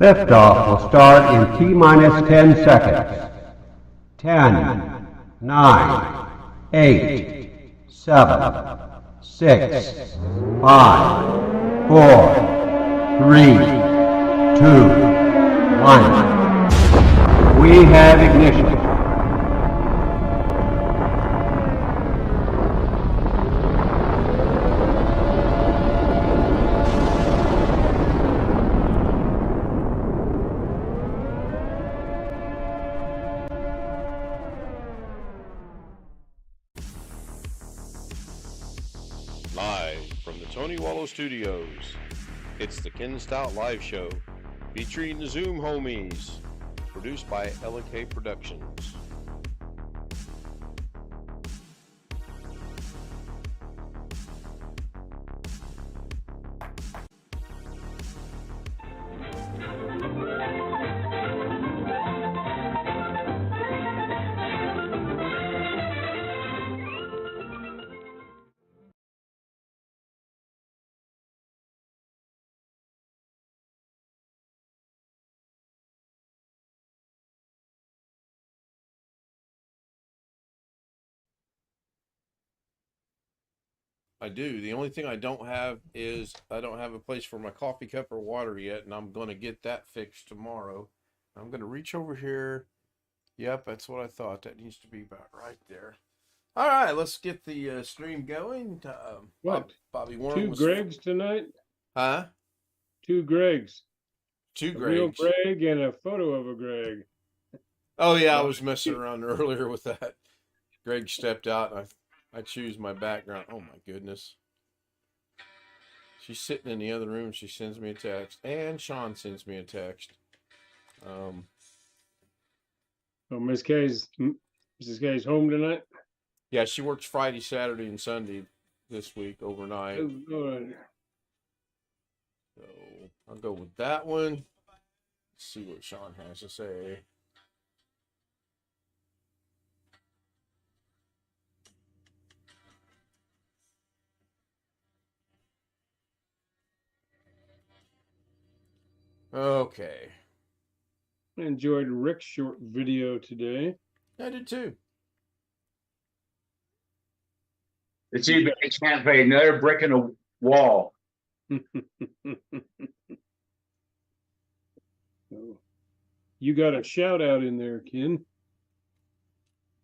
Liftoff will start in T-minus 10 seconds. 10, 9, 8, 7, 6, 5, 4, 3, 2, 1. We have ignition. Studios. It's the Ken Stout live show featuring the Zoom homies, produced by LK Productions. I do. The only thing I don't have is I don't have a place for my coffee cup or water yet, and I'm going to get that fixed tomorrow. I'm going to reach over here. Yep, that's what I thought. That needs to be about right there. All right, let's get the stream going. What? Bobby Warren Two Gregs tonight? Huh? Two Gregs. Two Gregs. A real Greg and a photo of a Greg. Oh, yeah, I was messing around earlier with that. Greg stepped out, and I choose my background. Oh, my goodness. She's sitting in the other room. She sends me a text. And Sean sends me a text. Oh, Mrs. K's home tonight? Yeah, she works Friday, Saturday, and Sunday this week overnight. Oh, good. So I'll go with that one. Let's see what Sean has to say. Okay. I enjoyed Rick's short video today. I did too. It's even a campaign, another brick in a wall. You got a shout out in there, Ken.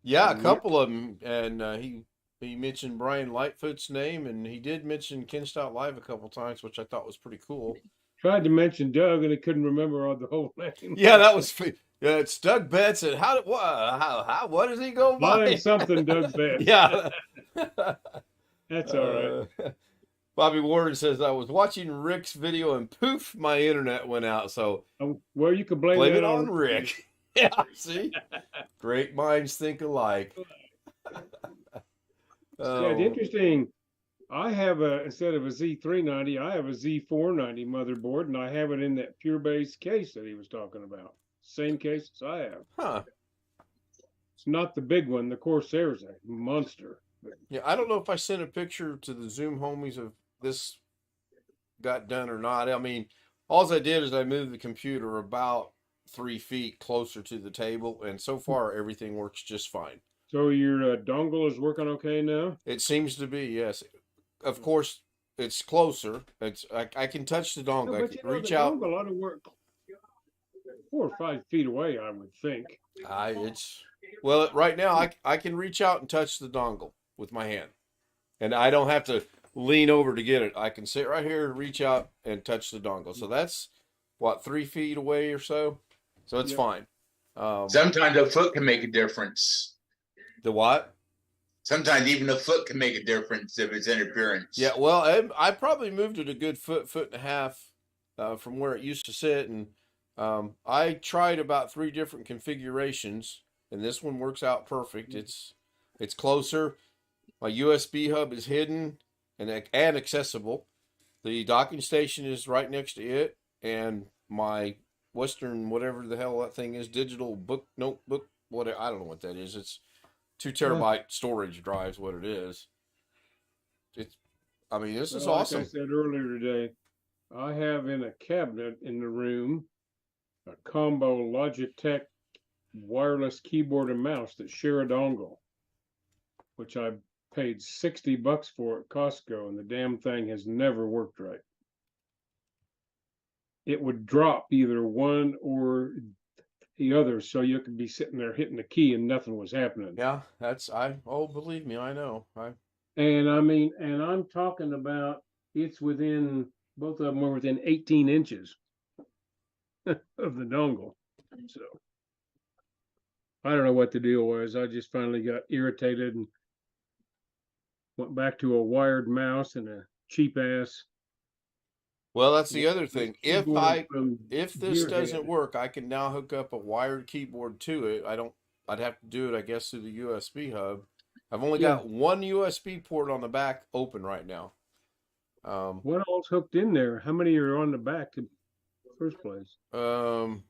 Yeah, a couple of them, and he mentioned Brian Lightfoot's name, and he did mention Ken Stout Live a couple times, which I thought was pretty cool. Tried to mention Doug, and he couldn't remember all the whole name. Yeah, that was. Yeah, it's Doug Betts, and what does he go by? Something Doug Betts. Yeah, that's all right. Bobby Warren says I was watching Rick's video and poof, my internet went out. So well, you could blame it on Rick. Yeah, see, great minds think alike. It's interesting. I have instead of a Z390, I have a Z490 motherboard, and I have it in that Pure Base case that he was talking about. Same case as I have. Huh. It's not the big one. The Corsair's a monster. Yeah, I don't know if I sent a picture to the Zoom homies of this got done or not. I mean, all I did is I moved the computer about 3 feet closer to the table, and so far everything works just fine. So your dongle is working okay now? It seems to be, yes. Of course, it's closer. I can touch the dongle. No, I can reach out. Dongle ought to work 4 or 5 feet away, I would think. Well, right now I can reach out and touch the dongle with my hand, and I don't have to lean over to get it. I can sit right here and reach out and touch the dongle. So that's what, 3 feet away or so. So it's fine. Sometimes a foot can make a difference. The what? Sometimes even a foot can make a difference if it's interference. Yeah, well, I probably moved it a good foot and a half from where it used to sit, and I tried about 3 different configurations, and this one works out perfect. It's closer. My USB hub is hidden and accessible. The docking station is right next to it, and my Western, whatever the hell that thing is, digital notebook, whatever, I don't know what that is. It's 2 terabyte storage drives, what it is. This is awesome. Like I said earlier today, I have in a cabinet in the room a combo Logitech wireless keyboard and mouse that share a dongle, which I paid $60 for at Costco, and the damn thing has never worked right. It would drop either one or the other, so you could be sitting there hitting the key and nothing was happening. Yeah, believe me, I know. And I mean, and I'm talking about it's within, both of them were within 18 inches of the dongle. So I don't know what the deal was. I just finally got irritated and went back to a wired mouse and a cheap ass. Well, that's the other thing. If this Gearhead. doesn't work, I can now hook up a wired keyboard to it. I'd have to do it, I guess, through the USB hub. I've only got one USB port on the back open right now. What all's hooked in there? How many are on the back in the first place? Well,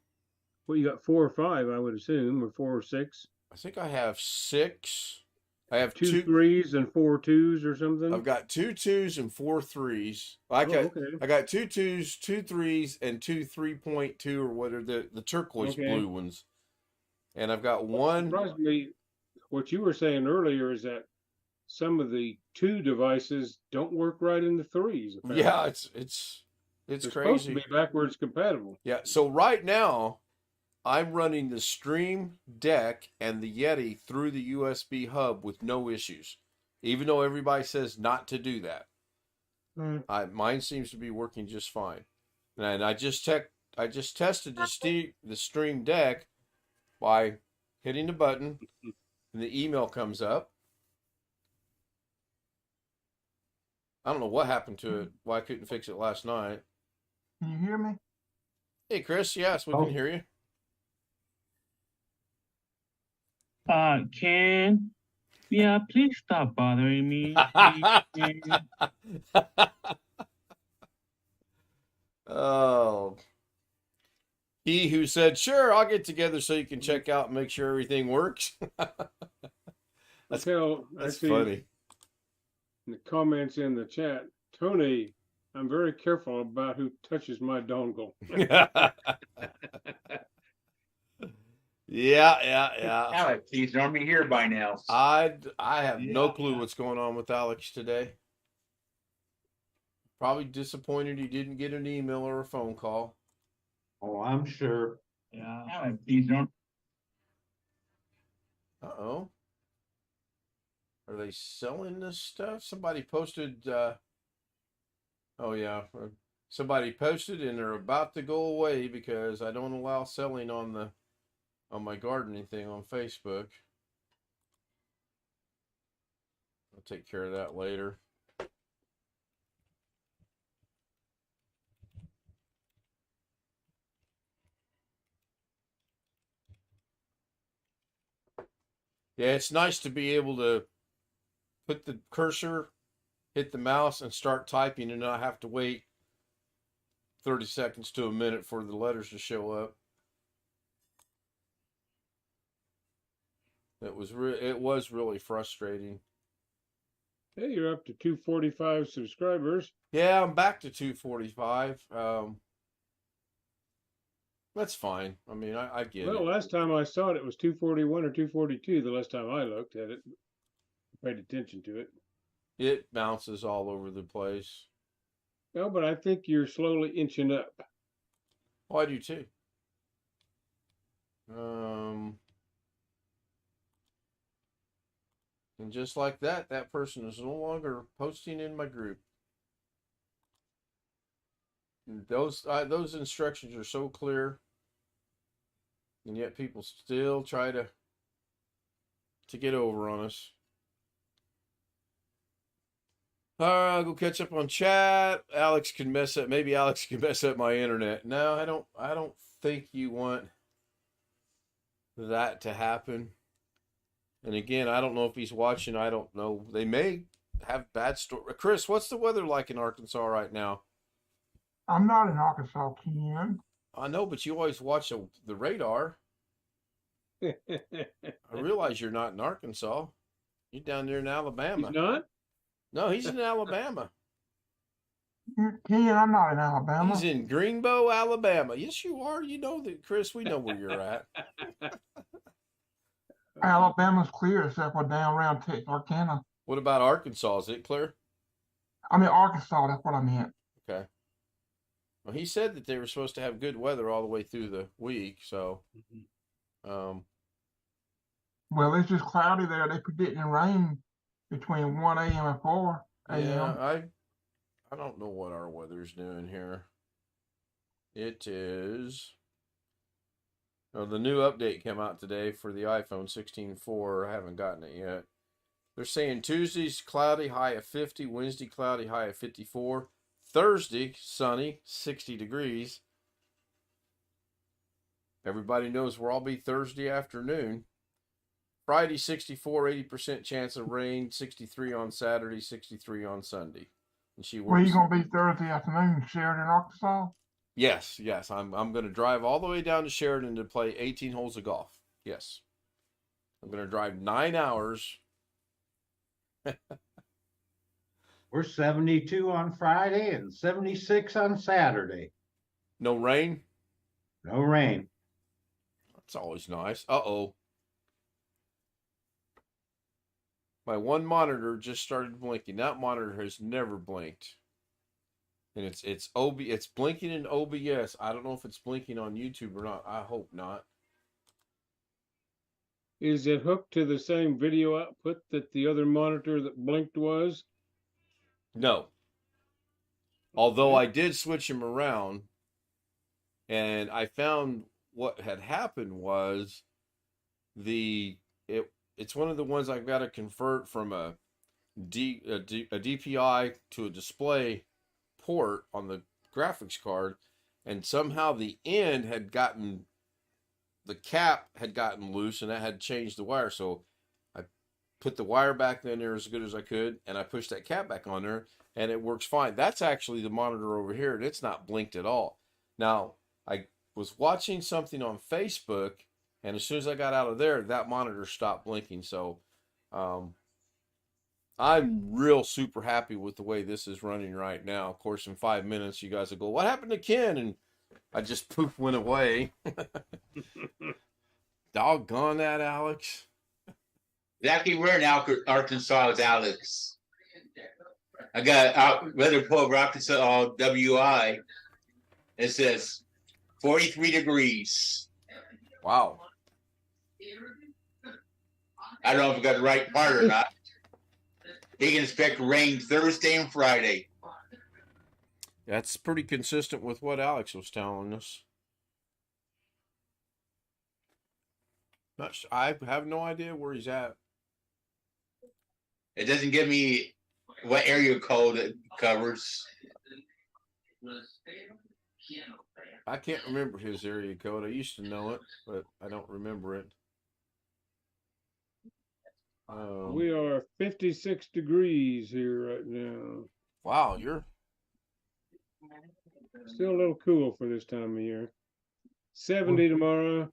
you got 4 or 5, I would assume, or 4 or 6. I think I have 6. I have 2 3s and 4 2s or something. I've got 2 2s and 4 3s. I got 2 2s, 2 3s, and 2 3.2 or what are the turquoise blue ones. And I've got one. Surprisingly, what you were saying earlier is that some of the 2 devices don't work right in the 3s. Apparently. Yeah, it's They're crazy. Supposed to be backwards compatible. Yeah, so right now I'm running the Stream Deck and the Yeti through the USB hub with no issues, even though everybody says not to do that. Mine seems to be working just fine, and I just tested the Stream Deck by hitting the button, and the email comes up. I don't know what happened to it. Why I couldn't fix it last night. Can you hear me? Hey, Chris. Yes, we can hear you. Ken, yeah, please stop bothering me. Oh. He who said, sure, I'll get together so you can check out and make sure everything works. That's funny. In the comments in the chat, Tony, I'm very careful about who touches my dongle. Yeah. Alex, he's normally here by now. I have no clue what's going on with Alex today. Probably disappointed he didn't get an email or a phone call. Oh, I'm sure. Yeah. Alex, he's normally. Uh-oh. Are they selling this stuff? Somebody posted, somebody posted and they're about to go away because I don't allow selling on my gardening thing on Facebook. I'll take care of that later. Yeah, it's nice to be able to put the cursor, hit the mouse, and start typing and not have to wait 30 seconds to a minute for the letters to show up. It was really frustrating. Hey, you're up to 245 subscribers. Yeah, I'm back to 245. That's fine. I mean, I get it. Well, last time I saw it, it was 241 or 242. The last time I looked at it, paid attention to it. It bounces all over the place. No, but I think you're slowly inching up. Oh, I do too. And just like that, that person is no longer posting in my group. And those instructions are so clear, and yet people still try to get over on us. I'll go catch up on chat. Maybe Alex can mess up my internet. No, I don't think you want that to happen. And again, I don't know if he's watching. I don't know. They may have bad story. Chris, what's the weather like in Arkansas right now? I'm not in Arkansas, Ken. I know, but you always watch the radar. I realize you're not in Arkansas. You're down there in Alabama. He's not? No, he's in Alabama. Ken, I'm not in Alabama. He's in Greenbow, Alabama. Yes, you are. You know that, Chris. We know where you're at. Alabama's clear except for down around Texarkana. What about Arkansas? Is it clear? I mean Arkansas, that's what I meant. Okay. Well, he said that they were supposed to have good weather all the way through the week. So, Well, it's just cloudy there. They predicting rain between 1 a.m. and 4 a.m. yeah, I don't know what our weather's doing here. It is. Oh, the new update came out today for the iPhone 16.4. I haven't gotten it yet. They're saying Tuesday's cloudy, high of 50. Wednesday, cloudy, high of 54. Thursday, sunny, 60 degrees. Everybody knows where I'll be Thursday afternoon. Friday, 64, 80% chance of rain. 63 on Saturday, 63 on Sunday. And she Where works. you gonna be Thursday afternoon? Sheridan, Arkansas? Yes. I'm going to drive all the way down to Sheridan to play 18 holes of golf. Yes. I'm going to drive 9 hours. We're 72 on Friday and 76 on Saturday. No rain. No rain. That's always nice. Uh-oh. My one monitor just started blinking. That monitor has never blinked. And it's blinking in OBS. I don't know if it's blinking on YouTube or not. I hope not. Is it hooked to the same video output that the other monitor that blinked was? No. Although I did switch him around, and I found what had happened was it's one of the ones I've got to convert from a DPI to a display port on the graphics card, and somehow the cap had gotten loose, and that had changed the wire. So I put the wire back in there as good as I could, and I pushed that cap back on there, and it works fine. That's actually the monitor over here, and it's not blinked at all. Now, I was watching something on Facebook, and as soon as I got out of there, that monitor stopped blinking. So I'm real super happy with the way this is running right now. Of course, in 5 minutes, you guys will go, "What happened to Ken?" And I just poof went away. Doggone that, Alex. Exactly where in Arkansas is Alex? I got weather pull over Arkansas WI. It says 43 degrees. Wow. I don't know if I got the right part or not. They can expect rain Thursday and Friday. That's pretty consistent with what Alex was telling us. I have no idea where he's at. It doesn't give me what area code it covers. I can't remember his area code. I used to know it, but I don't remember it. We are 56 degrees here right now. Wow, you're Still a little cool for this time of year. 70 tomorrow,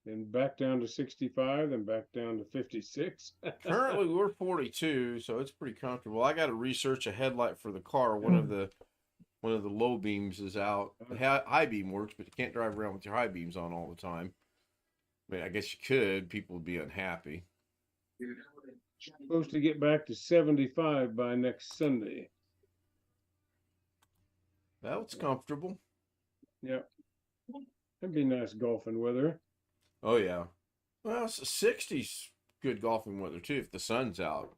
then back down to 65, then back down to 56. currently we're 42, so it's pretty comfortable. I got to research a headlight for the car. One of the low beams is out. The high beam works, but you can't drive around with your high beams on all the time. I mean, I guess you could. People would be unhappy. Supposed to get back to 75 by next Sunday. That's comfortable. Yeah. That'd be nice golfing weather. Oh, yeah. Well, 60's good golfing weather, too, if the sun's out.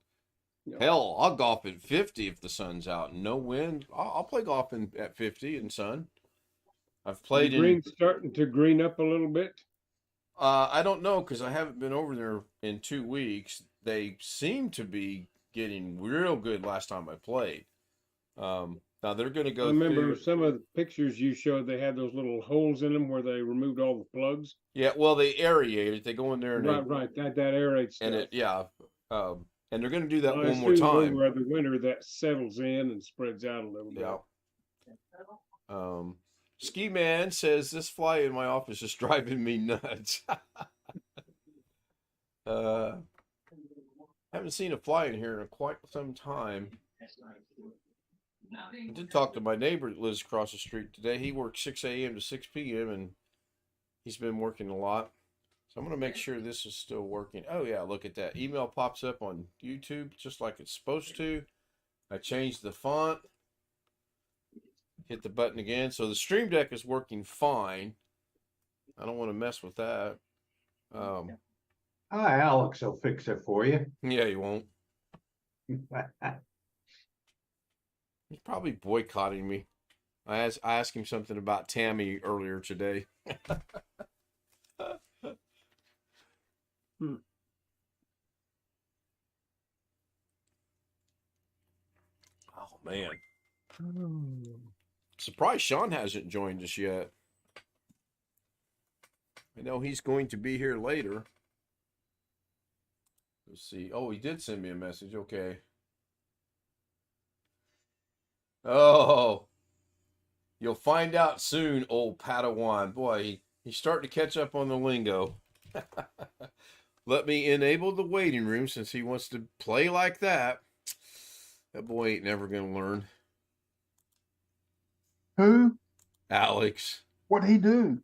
Yeah. Hell, I'll golf at 50 if the sun's out and no wind. I'll play golf at 50 and sun. I've played The green's starting to green up a little bit. I don't know, because I haven't been over there in 2 weeks. They seem to be getting real good last time I played. Now they're going to go I remember through. some of the pictures you showed, they had those little holes in them where they removed all the plugs. Yeah, well, they aerate it. They go in there and Right. That aerates stuff. and it, yeah. And they're going to do that I one more assume time. over the winter that settles in and spreads out a little bit. Yeah. Ski Man says this fly in my office is driving me nuts. Haven't seen a fly in here in quite some time. I did talk to my neighbor that lives across the street today. He works 6 a.m. to 6 p.m. and he's been working a lot. So I'm going to make sure this is still working. Oh, yeah, look at that. Email pops up on YouTube just like it's supposed to. I changed the font. Hit the button again. So the Stream Deck is working fine. I don't want to mess with that. Alex will fix it for you. Yeah, he won't. He's probably boycotting me. I asked him something about Tammy earlier today. Oh, man. Surprised Sean hasn't joined us yet. I know he's going to be here later. Let's see. Oh, he did send me a message. Okay. Oh, you'll find out soon, old Padawan. Boy, he's starting to catch up on the lingo. Let me enable the waiting room since he wants to play like that. That boy ain't never going to learn. Who? Alex. What'd he do?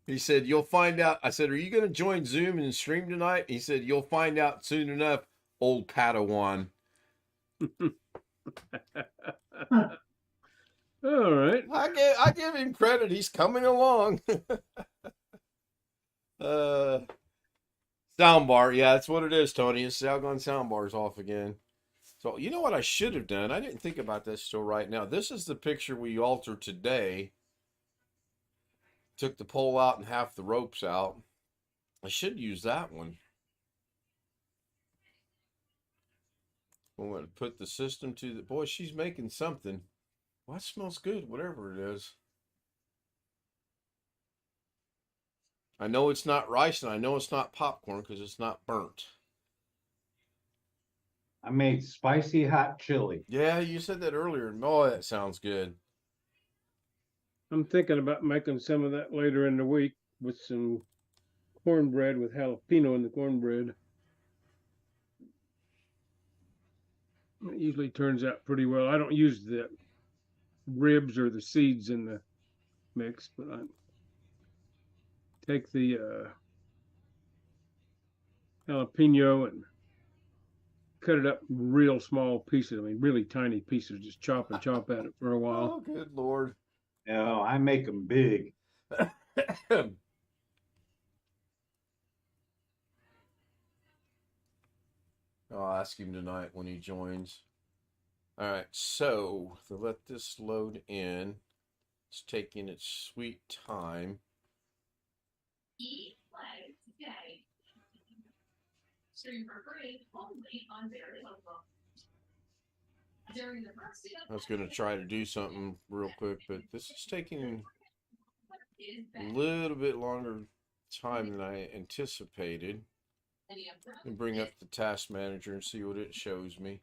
He said, you'll find out. I said, are you going to join Zoom and stream tonight? He said, you'll find out soon enough, old Padawan. All right. I give him credit. He's coming along. Soundbar. Yeah, that's what it is, Tony. His Salgon soundbar's off again. So, you know what I should have done? I didn't think about this till right now. This is the picture we altered today. Took the pole out and half the ropes out. I should use that one. I'm going to put the system to the... Boy, she's making something. Well, that smells good, whatever it is. I know it's not rice, and I know it's not popcorn because it's not burnt. I made spicy hot chili. Yeah, you said that earlier. Oh, that sounds good. I'm thinking about making some of that later in the week with some cornbread with jalapeno in the cornbread. It usually turns out pretty well. I don't use the ribs or the seeds in the mix, but I take the jalapeno and cut it up real small pieces. I mean, really tiny pieces. Just chop and chop at it for a while. Oh, good Lord. No, I make them big. I'll ask him tonight when he joins. All right, so to let this load in, it's taking its sweet time. Eat Play today. Stream for free only on Very Local. During the first I was going to try to do something real quick, but this is taking a little bit longer time than I anticipated. And bring up the task manager and see what it shows me.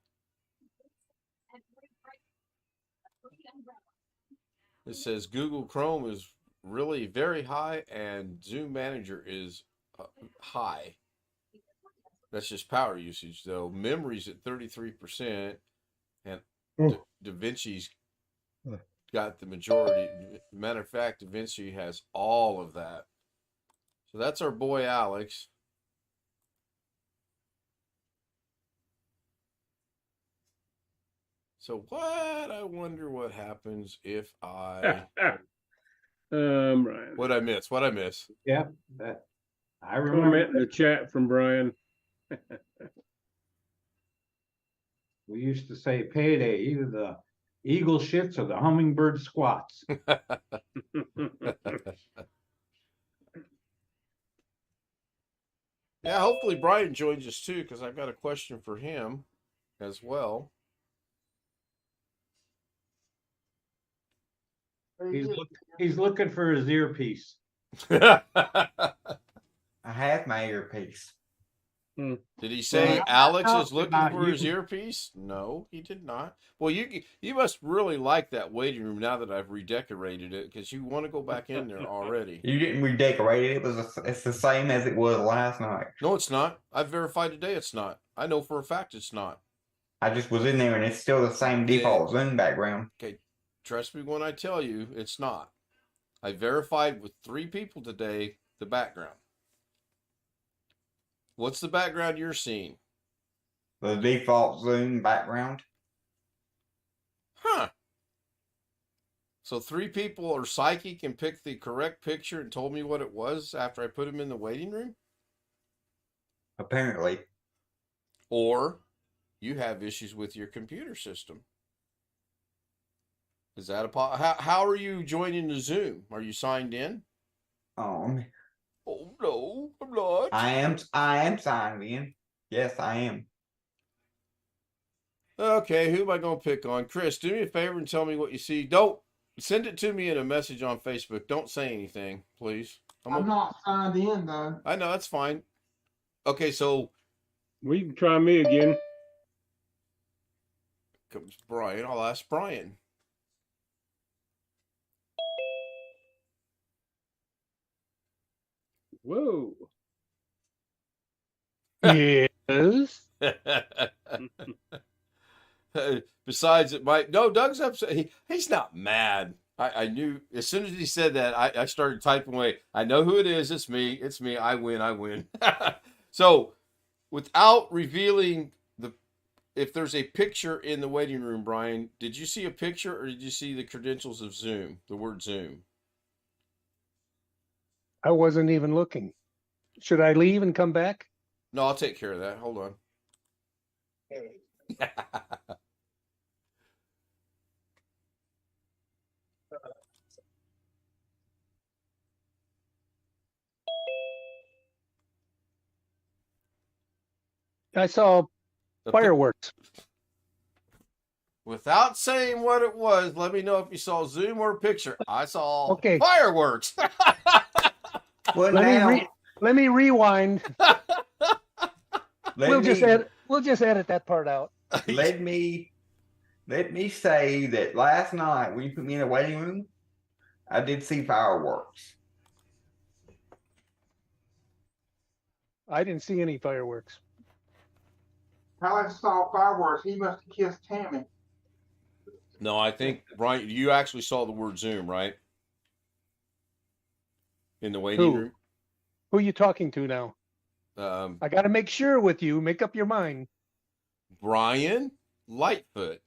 It says Google Chrome is really very high and Zoom Manager is high. That's just power usage, though. Memory's at 33%, and DaVinci's got the majority. Matter of fact, DaVinci has all of that. So that's our boy Alex. So what? I wonder what happens if I... Brian. What'd I miss? What'd I miss? Yeah, that I remember. Comment in the chat from Brian. We used to say payday, either the eagle shits or the hummingbird squats. Yeah, hopefully Brian joins us too, because I've got a question for him as well. He's looking for his earpiece. I have my earpiece. Did he say Well, Alex how is looking about for you? his earpiece? No, he did not. Well, you must really like that waiting room now that I've redecorated it, because you want to go back in there already. You didn't redecorate it. It's the same as it was last night. No, it's not. I've verified today it's not. I know for a fact it's not. I just was in there and it's still the same default Zoom background. Okay, trust me when I tell you, it's not. I verified with 3 people today the background. What's the background you're seeing? The default Zoom background. Huh. So 3 people are psychic and picked the correct picture and told me what it was after I put them in the waiting room? Apparently. Or you have issues with your computer system. Is that how are you joining the Zoom? Are you signed in? Oh no, I'm not. I am signed in. Yes, I am. Okay, who am I going to pick on? Chris, do me a favor and tell me what you see. Don't send it to me in a message on Facebook. Don't say anything, please. I'm not signed in though. I know, that's fine. Okay, so We can try me again. comes Brian. I'll ask Brian. Whoa. Yes. Besides, it might. No, Doug's upset. He's not mad. I knew as soon as he said that, I started typing away. I know who it is. It's me. It's me. I win. I win. So, without revealing if there's a picture in the waiting room, Brian, did you see a picture or did you see the credentials of Zoom? The word Zoom. I wasn't even looking. Should I leave and come back? No, I'll take care of that. Hold on. I saw fireworks. Without saying what it was, let me know if you saw Zoom or a picture. I saw Okay. fireworks. Well, Let me rewind. We'll just edit that part out. let me say that last night when you put me in the waiting room, I did see fireworks. I didn't see any fireworks. Alex saw fireworks. He must have kissed Tammy. No, I think, Brian, you actually saw the word Zoom, right? In the waiting room? Who are you talking to now? I got to make sure with you. Make up your mind. Brian Lightfoot.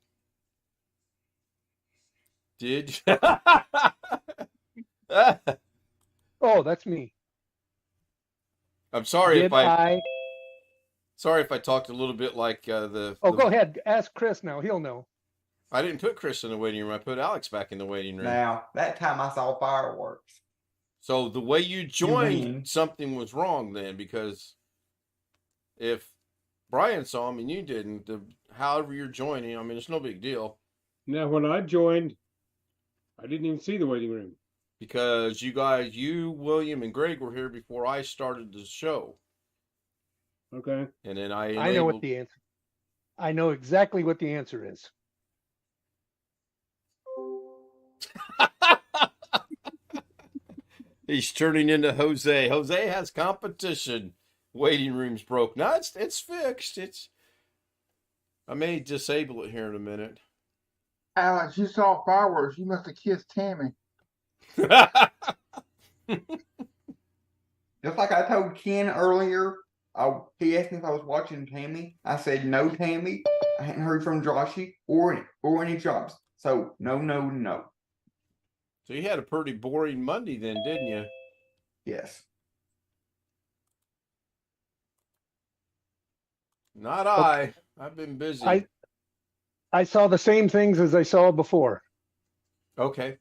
Did you? Oh, that's me. I'm sorry Did if I sorry if I talked a little bit like the. Oh, go ahead. Ask Chris now. He'll know. I didn't put Chris in the waiting room. I put Alex back in the waiting room. Now, that time I saw fireworks. So the way you joined, something was wrong then, because if Brian saw him and you didn't, however you're joining, I mean, it's no big deal. Now, when I joined, I didn't even see the waiting room. Because you, William, and Greg were here before I started the show. Okay. And then I know what the answer. I know exactly what the answer is. He's turning into Jose. Jose has competition. Waiting room's broke. No, it's fixed. I may disable it here in a minute. Alex, you saw fireworks. You must have kissed Tammy. Just like I told Ken earlier, he asked me if I was watching Tammy. I said no, Tammy. I hadn't heard from Joshy or any jobs. So no. So you had a pretty boring Monday then, didn't you? Yes. Not I. I've been busy. I saw the same things as I saw before. Okay.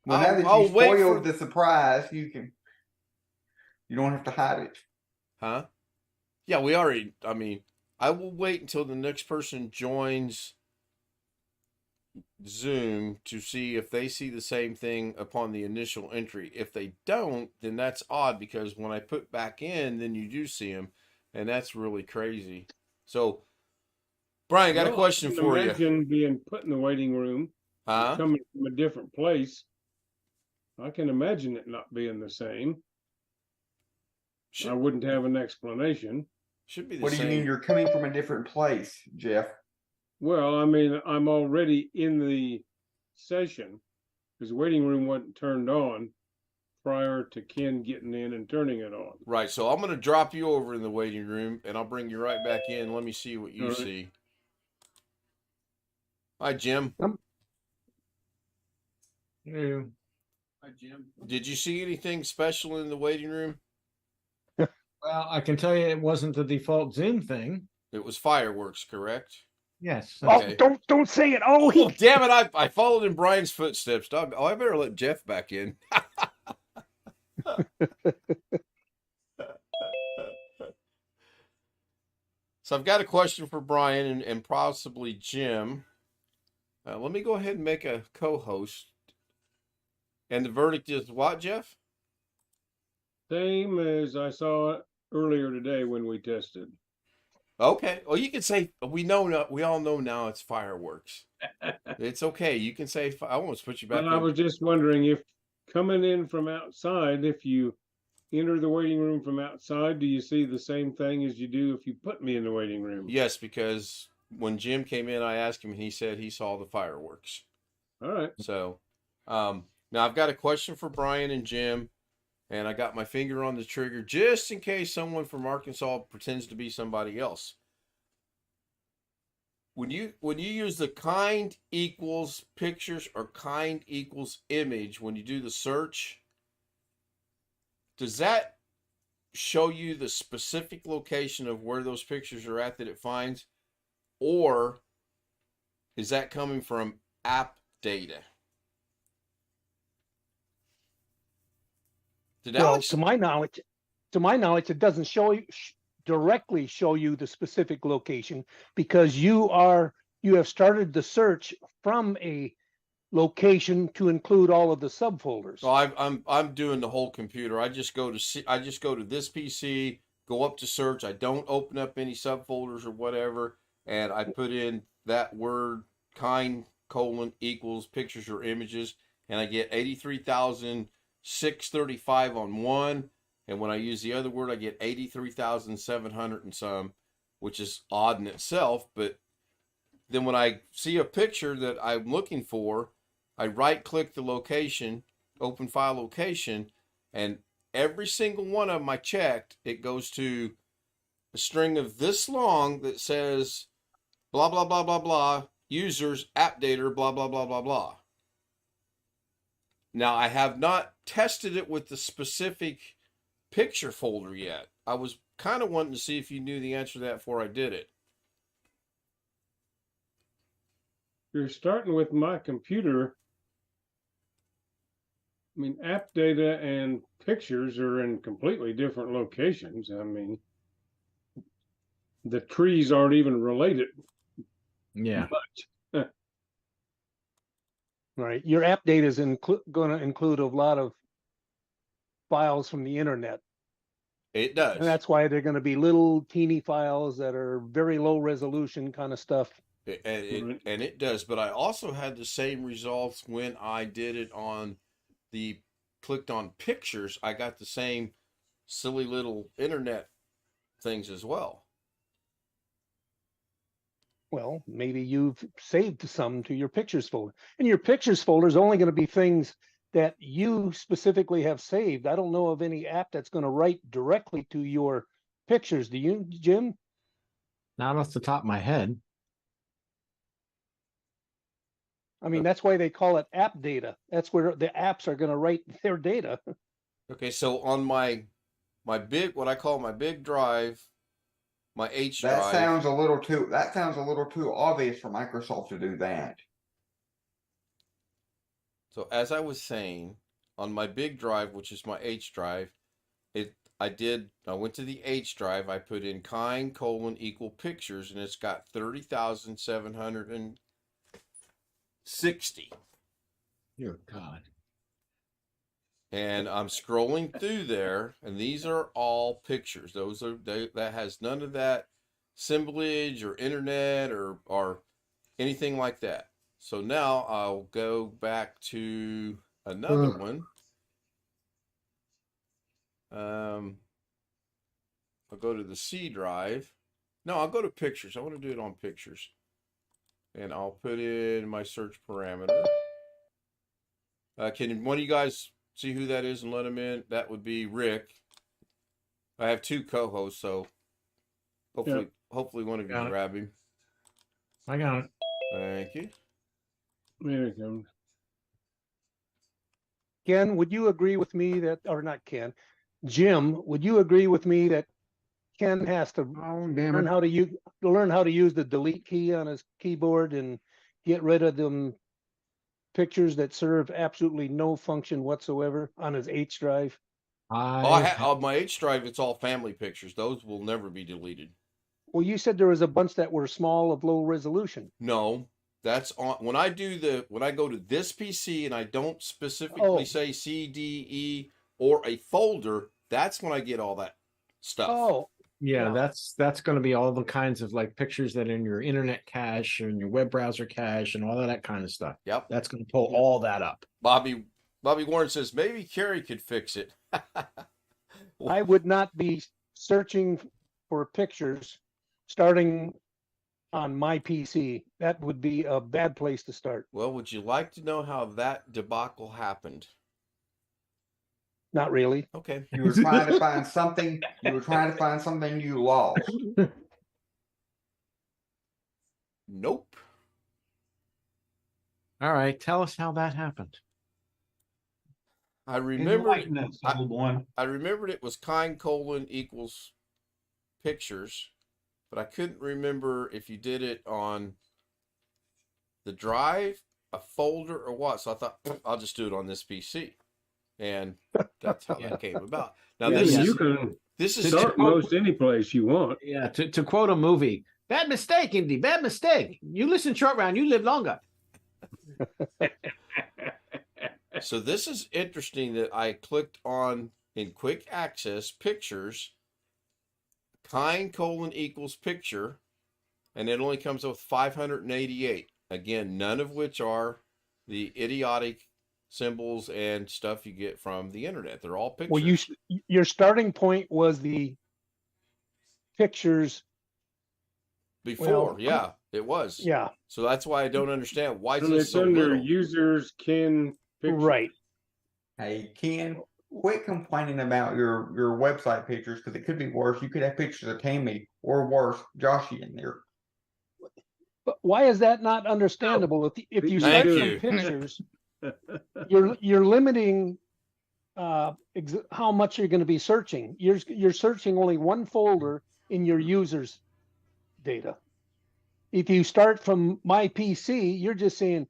Well, now that you spoiled the surprise, you don't have to hide it. Huh? Yeah, we already, I mean, I will wait until the next person joins Zoom to see if they see the same thing upon the initial entry. If they don't, then that's odd, because when I put back in, then you do see them, and that's really crazy. So, Brian, got a question for you. Imagine being put in the waiting room, huh? Coming from a different place. I can imagine it not being the same. I wouldn't have an explanation. Should be the What do same. you mean you're coming from a different place, Jeff? Well, I mean, I'm already in the session because the waiting room wasn't turned on prior to Ken getting in and turning it on. Right. So I'm going to drop you over in the waiting room and I'll bring you right back in. Let me see what you All right. see. Hi, Jim. Yeah. Hi, Jim. Did you see anything special in the waiting room? Well, I can tell you it wasn't the default Zoom thing. It was fireworks, correct? Yes. Okay. Oh, don't say it. Oh, Oh, damn it. I followed in Brian's footsteps. Dog. Oh, I better let Jeff back in. So I've got a question for Brian and possibly Jim. Let me go ahead and make a co-host. And the verdict is what, Jeff? Same as I saw it earlier today when we tested. Okay. Well, you can say we all know now it's fireworks. It's okay. You can say I almost put you back. But I was just wondering if coming in from outside, if you enter the waiting room from outside, do you see the same thing as you do if you put me in the waiting room? Yes, because when Jim came in, I asked him and he said he saw the fireworks. All right. So, now I've got a question for Brian and Jim, and I got my finger on the trigger just in case someone from Arkansas pretends to be somebody else. When you use the kind equals pictures or kind equals image, when you do the search, does that show you the specific location of where those pictures are at that it finds? Or is that coming from app data? Well, to my knowledge, it doesn't directly show you the specific location because you have started the search from a location to include all of the subfolders. So I'm doing the whole computer. I just go to this PC, go up to search. I don't open up any subfolders or whatever, and I put in that word kind equals pictures or images, and I get 83,635 on one. And when I use the other word, I get 83,700 and some, which is odd in itself. But then when I see a picture that I'm looking for, I right-click the location, open file location, and every single one of them I checked, it goes to a string of this long that says blah, blah, blah, blah, blah, users, app data, blah, blah, blah, blah, blah. Now, I have not tested it with the specific picture folder yet. I was kind of wanting to see if you knew the answer to that before I did it. You're starting with my computer. I mean, app data and pictures are in completely different locations. I mean, the trees aren't even related. Yeah. Much. Right. Your app data is going to include a lot of files from the internet. It does. And that's why they're going to be little teeny files that are very low resolution kind of stuff. And it does. But I also had the same results when I did it on clicked on pictures. I got the same silly little internet things as well. Well, maybe you've saved some to your pictures folder. And your pictures folder is only going to be things that you specifically have saved. I don't know of any app that's going to write directly to your pictures. Do you, Jim? Not off the top of my head. I mean, that's why they call it app data. That's where the apps are going to write their data. Okay, so on my big, what I call my big drive, my H drive. That sounds a little too obvious for Microsoft to do that. So as I was saying, on my big drive, which is my H drive, I went to the H drive, I put in kind equal pictures, and it's got 30,760. Dear God. And I'm scrolling through there, and these are all pictures. That has none of that assemblage or internet or anything like that. So now I'll go back to another one. I'll go to the C drive. No, I'll go to pictures. I want to do it on pictures. And I'll put in my search parameter. Can one of you guys see who that is and let him in? That would be Rick. I have 2 co-hosts, so hopefully one of you Got it. grab him. I got it. Thank you. There it comes. Ken, would you agree with me that, or not Ken, Jim, would you agree with me that Ken has to Oh, damn learn it. learn how to use the delete key on his keyboard and get rid of them pictures that serve absolutely no function whatsoever on his H drive? On my H drive, it's all family pictures. Those will never be deleted. Well, you said there was a bunch that were small of low resolution. No, that's on when I go to this PC and I don't specifically say C, D, E or a folder, that's when I get all that stuff. Oh, Yeah, that's going to be all the kinds of like pictures that are in your internet cache and your web browser cache and all of that kind of stuff. Yep. That's going to pull all that up. Bobby Warren says maybe Carrie could fix it. I would not be searching for pictures starting on my PC. That would be a bad place to start. Well, would you like to know how that debacle happened? Not really. Okay. You were trying to find something. You were trying to find something you lost. Nope. All right, tell us how that happened. I remembered Enlighten us, old one. I remembered it was kind : equals pictures, but I couldn't remember if you did it on the drive, a folder, or what. So I thought I'll just do it on this PC, and that's how that came about. Now Yeah, this you is can this is start most any place you want. Yeah, to quote a movie, bad mistake, Indy, bad mistake. You listen short round, you live longer. So this is interesting that I clicked on in quick access pictures, kind : equals picture, and it only comes with 588. Again, none of which are the idiotic symbols and stuff you get from the internet. They're all pictures. Well, your starting point was the pictures. Before, yeah, it was. Yeah. So that's why I don't understand why is And this it's so under little. users can picture. Right. Hey, Ken, quit complaining about your website pictures because it could be worse. You could have pictures of Tammy or worse, Joshy in there. But why is that not understandable? If you Thank start you. from pictures, you're limiting how much you're going to be searching. You're searching only one folder in your users data. If you start from my PC, you're just saying,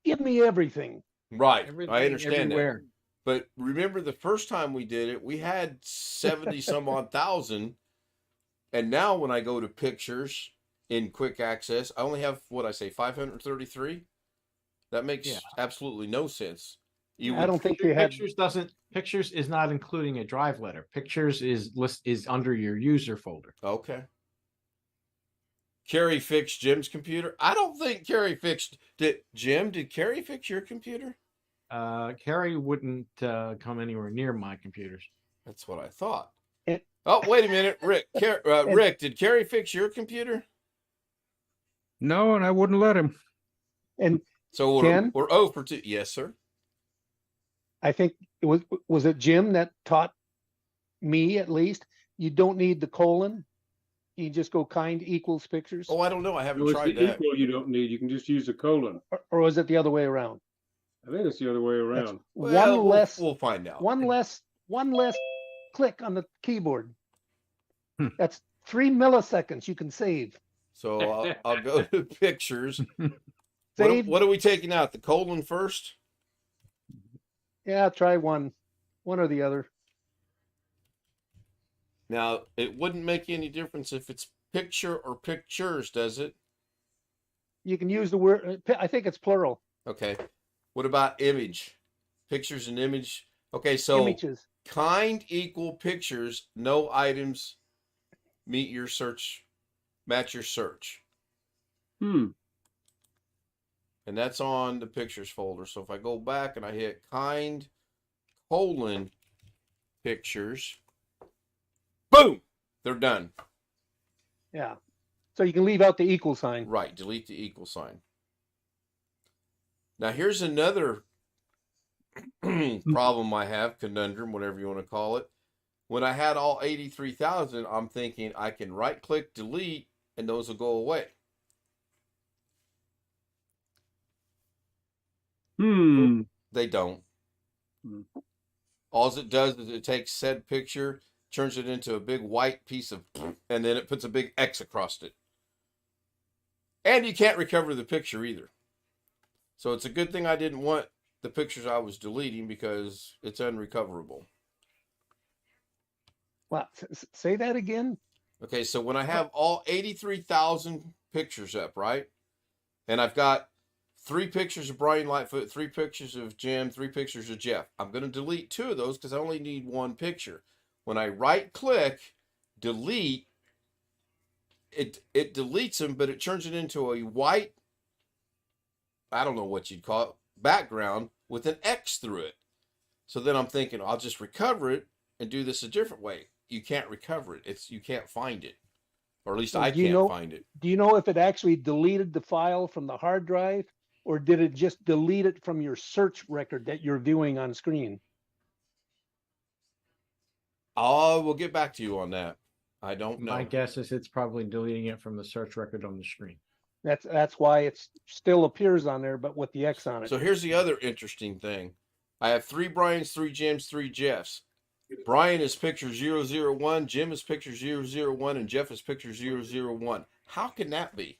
give me everything. Right. Everything, I understand everywhere. that. But remember the first time we did it, we had 70 some odd thousand. And now when I go to pictures in quick access, I only have 533. That makes absolutely no sense. I don't think you had. Pictures is not including a drive letter. Pictures is under your user folder. Okay. Carrie fixed Jim's computer. I don't think Carrie fixed. Did Carrie fix your computer? Carrie wouldn't come anywhere near my computers. That's what I thought. It- Oh, wait a minute, Rick. Rick, did Carrie fix your computer? No, and I wouldn't let him. And So Ken? we're 0 for 2. Yes, sir. I think was it Jim that taught me at least? You don't need the colon. You just go kind equals pictures. Oh, I don't know. I haven't No, it's tried the that. equal you don't need. You can just use a colon. Or was it the other way around? I think it's the other way around. Well, One less. We'll find out. One less click on the keyboard. That's 3 milliseconds you can save. So I'll go to pictures. Save. What are we taking out? The colon first? Yeah, try one or the other. Now, it wouldn't make any difference if it's picture or pictures, does it? You can use the word. I think it's plural. Okay. What about image? Pictures and image. Okay, so Images. kind equal pictures, no items match your search. Hmm. And that's on the pictures folder. So if I go back and I hit kind : pictures, boom, they're done. Yeah. So you can leave out the equal sign. Right, delete the equal sign. Now here's another problem I have, conundrum, whatever you want to call it. When I had all 83,000, I'm thinking I can right click delete and those will go away. They don't. All it does is it takes said picture, turns it into a big white piece of, and then it puts a big X across it. And you can't recover the picture either. So it's a good thing I didn't want the pictures I was deleting because it's unrecoverable. Well, say that again. Okay, so when I have all 83,000 pictures up, right? And I've got 3 pictures of Brian Lightfoot, 3 pictures of Jim, 3 pictures of Jeff. I'm going to delete 2 of those because I only need 1 picture. When I right click, delete, it deletes them, but it turns it into a white, I don't know what you'd call it, background with an X through it. So then I'm thinking, I'll just recover it and do this a different way. You can't recover it. You can't find it. Or at least I can't find it. Do you know if it actually deleted the file from the hard drive, or did it just delete it from your search record that you're viewing on screen? We'll get back to you on that. I don't know. My guess is it's probably deleting it from the search record on the screen. That's why it still appears on there, but with the X on it. So here's the other interesting thing. I have 3 Brians, 3 Jims, 3 Jeffs. Brian is picture 001, Jim is picture 001, and Jeff is picture 001. How can that be?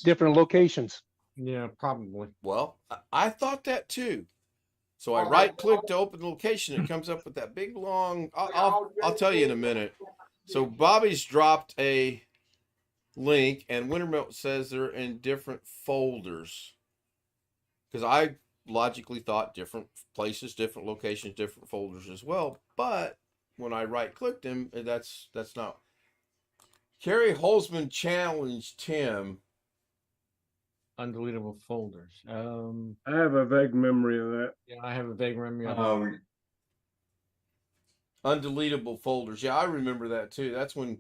Different locations. Yeah, probably. Well, I thought that too. So I right click to open the location. It comes up with that big long, I'll tell you in a minute. So Bobby's dropped a link and Wintermilk says they're in different folders. Because I logically thought different places, different locations, different folders as well. But when I right clicked them, that's not. Kerry Holzman challenged Tim. Undeletable folders. I have a vague memory of that. Yeah, I have a vague memory of that. Undeletable folders. Yeah, I remember that too. That's when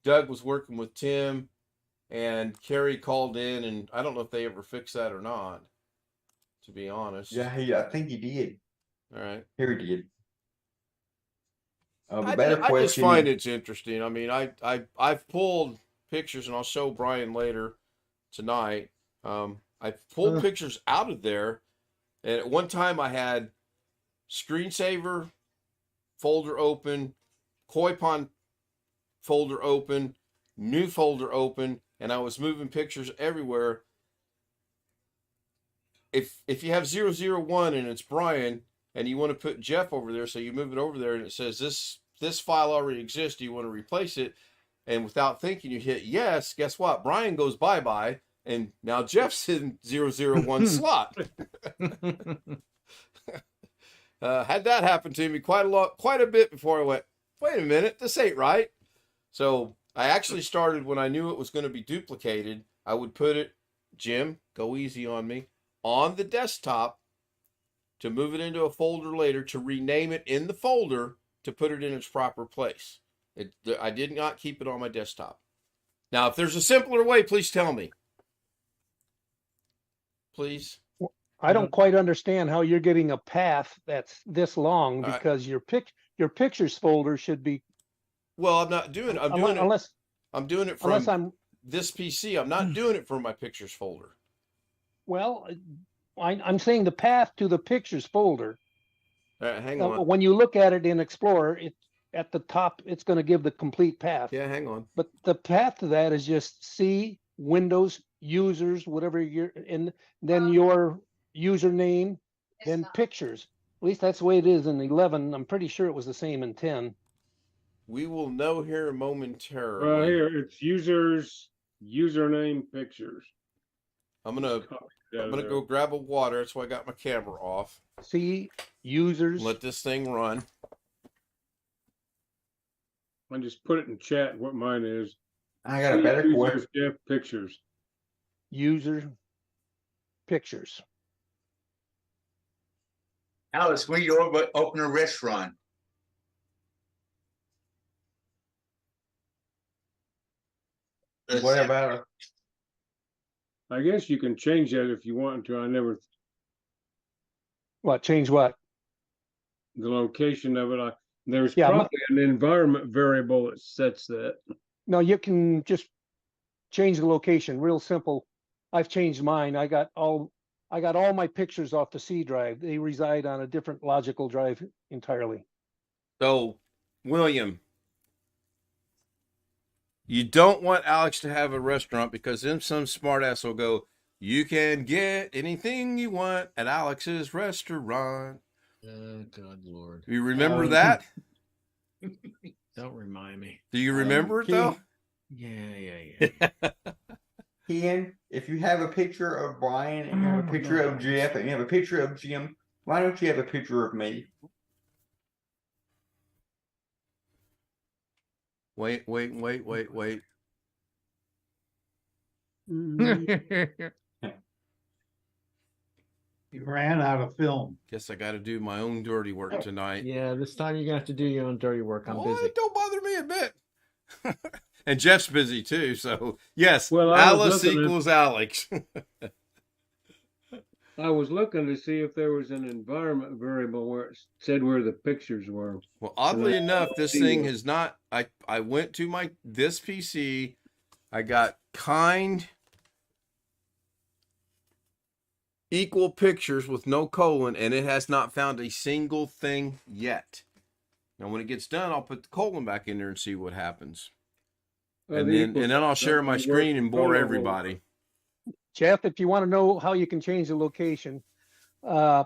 Doug was working with Tim and Kerry called in, and I don't know if they ever fixed that or not, to be honest. Yeah, I think he did. All right. Here he did. I just find it's interesting. I mean, I've pulled pictures, and I'll show Brian later tonight. I pulled pictures out of there, and at one time I had screensaver folder open, koi pond folder open, new folder open, and I was moving pictures everywhere. If you have 001 and it's Brian, and you want to put Jeff over there, so you move it over there, and it says this file already exists. Do you want to replace it? And without thinking, you hit yes. Guess what? Brian goes bye-bye. And now Jeff's in 001 slot. Had that happen to me quite a bit before I went, wait a minute, this ain't right. So I actually started when I knew it was going to be duplicated. I would put it, Jim, go easy on me, on the desktop to move it into a folder later, to rename it in the folder, to put it in its proper place. I did not keep it on my desktop. Now, if there's a simpler way, please tell me. Please. I don't quite understand how you're getting a path that's this long, because your pictures folder should be. Well, I'm not doing it. I'm doing it from this PC. I'm not doing it from my pictures folder. Well, I'm saying the path to the pictures folder. All right, hang on. When you look at it in Explorer, at the top, it's going to give the complete path. Yeah, hang on. But the path to that is just C, Windows, users, whatever and then your username, then pictures. At least that's the way it is in 11. I'm pretty sure it was the same in 10. We will know here momentarily. Here it's users, username, pictures. I'm gonna go grab a water. That's why I got my camera off. See, users. Let this thing run. I just put it in chat what mine is. I got a better question. Pictures. User pictures. Alice, when you open a restaurant, What about I guess you can change that if you want to. I never, What, change what? the location of it, there's Yeah, probably an environment variable that sets that. No, you can just change the location, real simple. I've changed mine. I got all my pictures off the C drive. They reside on a different logical drive entirely. So, William, you don't want Alex to have a restaurant because then some smartass will go, you can get anything you want at Alex's restaurant. God, Lord. You remember that? Don't remind me. Do you remember it though? Yeah. Ken, if you have a picture of Brian and you have a picture of Jeff and you have a picture of Jim, why don't you have a picture of me? Wait. He ran out of film. Guess I got to do my own dirty work tonight. Yeah, this time you're gonna have to do your own dirty work. I'm busy. Don't bother me a bit. And Jeff's busy too, so yes, Well, Alice equals Alex. I was looking to see if there was an environment variable where it said where the pictures were. Well, oddly enough, this thing has not. I went to this PC. I got kind equal pictures with no colon, and it has not found a single thing yet. Now, when it gets done, I'll put the colon back in there and see what happens. And then I'll share my screen and bore everybody. Jeff, if you want to know how you can change the location, on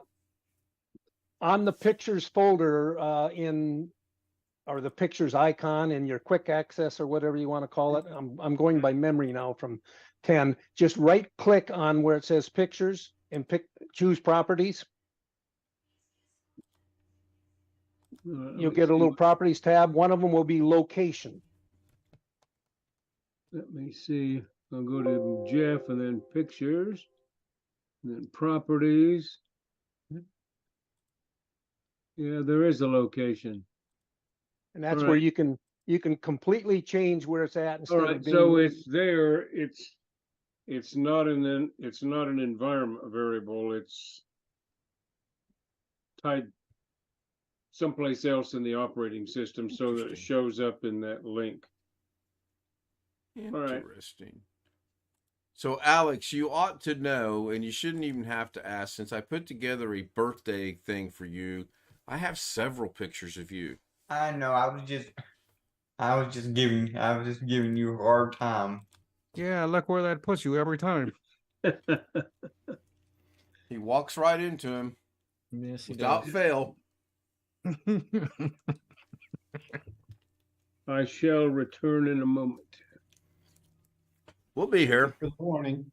the pictures folder or the pictures icon in your quick access or whatever you want to call it, I'm going by memory now from 10. Just right click on where it says pictures and choose properties. You'll get a little properties tab. One of them will be location. Let me see. I'll go to Jeff and then pictures, and then properties. Yeah, there is a location. And that's All where right. you can completely change where it's at instead All right, of being. so it's there. It's not an environment variable. It's tied someplace else in the operating system so that it shows up in that link. Interesting. So, Alex, you ought to know, and you shouldn't even have to ask, since I put together a birthday thing for you, I have several pictures of you. I know. I was just giving you a hard time. Yeah, look where that puts you every time. He walks right into him. Yes, he without does. fail. I shall return in a moment. We'll be here. Good morning.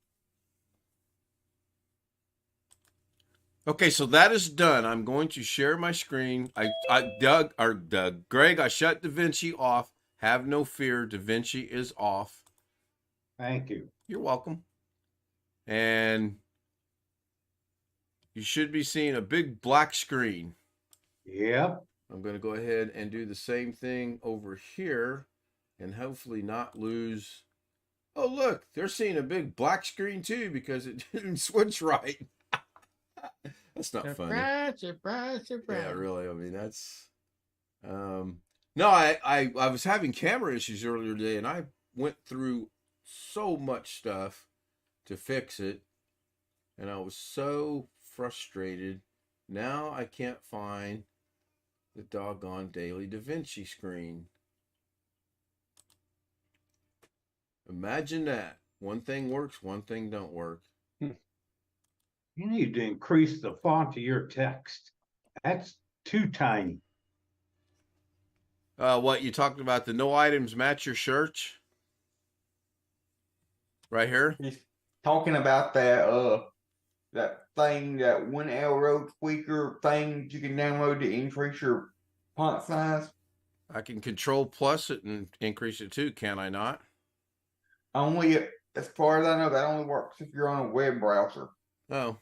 Okay, so that is done. I'm going to share my screen. Greg, I shut DaVinci off. Have no fear. DaVinci is off. Thank you. You're welcome. And you should be seeing a big black screen. Yep. I'm going to go ahead and do the same thing over here and hopefully not lose. Oh, look, they're seeing a big black screen too because it didn't switch right. That's not funny. Surprise. Yeah, really. I mean, that's no, I was having camera issues earlier today and I went through so much stuff to fix it and I was so frustrated. Now I can't find the doggone daily DaVinci screen. Imagine that. One thing works, one thing don't work. You need to increase the font of your text. That's too tiny. What you talked about, the no items match your search? Right here? He's talking about that thing, that 1L road tweaker thing you can download to increase your font size. I can control plus it and increase it too, can I not? Only, as far as I know, that only works if you're on a web browser. Oh.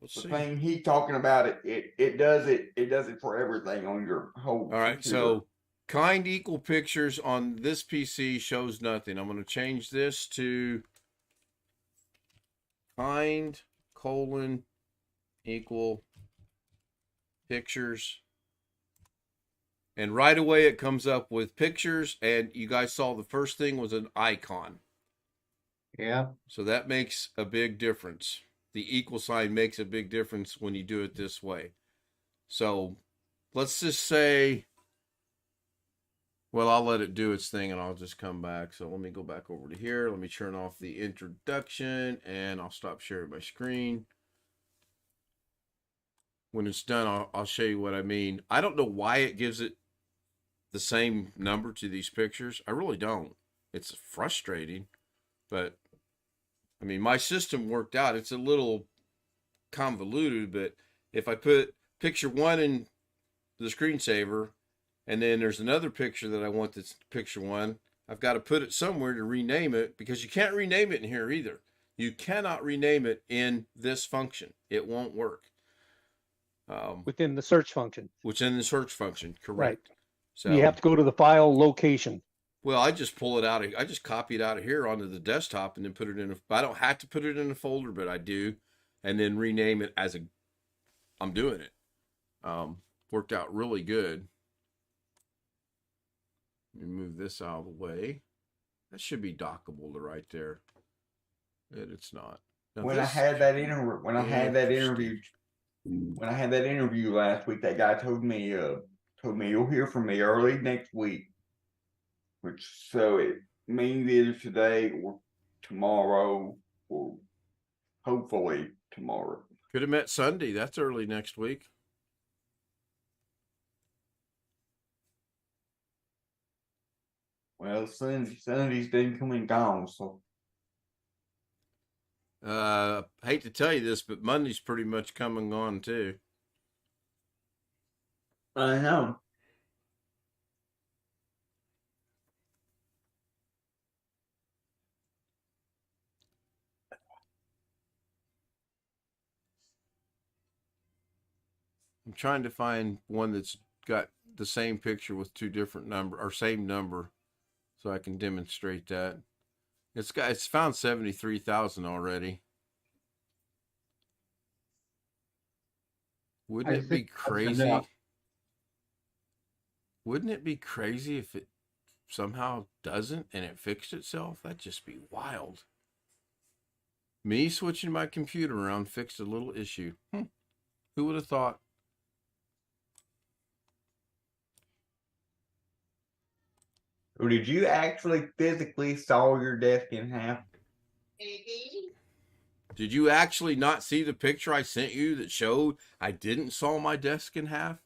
Let's The see. thing he's talking about, it does it for everything on your whole All right, computer. so kind equal pictures on this PC shows nothing. I'm going to change this to kind equal pictures. And right away it comes up with pictures, and you guys saw the first thing was an icon. Yeah. So that makes a big difference. The equal sign makes a big difference when you do it this way. So let's just say, well, I'll let it do its thing and I'll just come back. So let me go back over to here. Let me turn off the introduction and I'll stop sharing my screen. When it's done, I'll show you what I mean. I don't know why it gives it the same number to these pictures. I really don't. It's frustrating, but I mean, my system worked out. It's a little convoluted, but if I put picture 1 in the screensaver, and then there's another picture that I want that's picture 1, I've got to put it somewhere to rename it, because you can't rename it in here either. You cannot rename it in this function. It won't work. Within the search function. Within the search function, correct. Right. So You have to go to the file location. well, I just pull it out. I just copy it out of here onto the desktop and then put it in I don't have to put it in a folder, but I do, and then rename it as I'm doing it. Worked out really good. Let me move this out of the way. That should be dockable to right there. It's not. Now When I this- had that interview last week, that guy told me you'll hear from me early next week. Which so it means either today or tomorrow, or hopefully tomorrow. Could have met Sunday. That's early next week. Well, Sunday's been come and gone, so Hate to tell you this, but Monday's pretty much come and gone too. I know. I'm trying to find one that's got the same picture with two different number or same number, so I can demonstrate that. It's found 73,000 already. Wouldn't it be crazy? Wouldn't it be crazy if it somehow doesn't and it fixed itself? That'd just be wild. Me switching my computer around fixed a little issue. Who would have thought? Or did you actually physically saw your desk in half? Did you actually not see the picture I sent you that showed I didn't saw my desk in half?